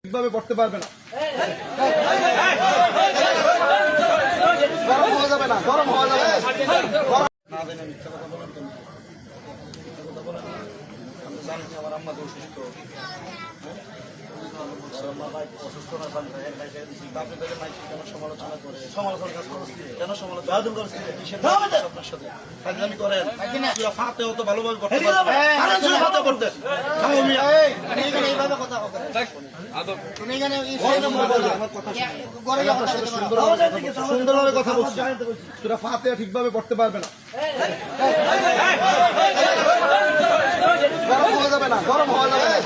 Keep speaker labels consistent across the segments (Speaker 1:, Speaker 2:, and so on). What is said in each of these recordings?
Speaker 1: ঠিকভাবে পড়তে পারবে না। গরম হওয়া যাবে না, গরম হওয়া যাবে না। না জেনে মিথ্যা কথা বলেন কেন? মিথ্যা কথা বলেন না। আমি তো জানি যে আমার আম্মা অসুস্থ। অসুস্থ না জানতে আপনি তাদের মাইক কেন সমালোচনা করে? সমালোচনা কেন সমালোচনা করছে? কিসের আপনার সাথে ফাজলামি করেন? সূরা ফাতিহা তো ভালোভাবে পড়তে পারবেন। কারণ সূরা ফাতিহা পড়তে খাও মিয়া এইভাবে কথা বলেন। তুমি এখানে সুন্দরভাবে কথা বলছি। সূরা ফাতিহা ঠিকভাবে পড়তে পারবে না। গরম হওয়া যাবে না, গরম হওয়া যাবে না।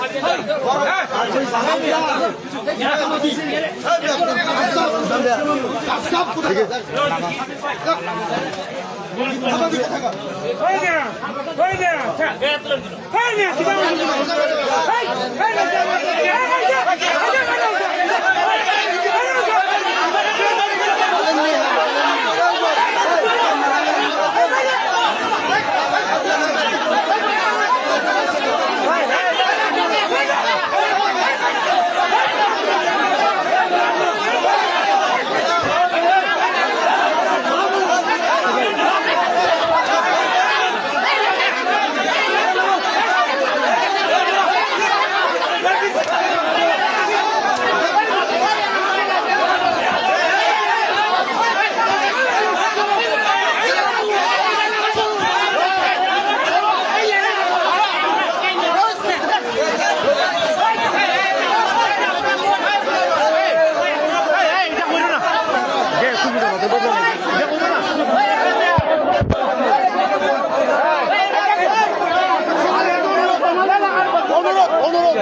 Speaker 2: অনুরোধ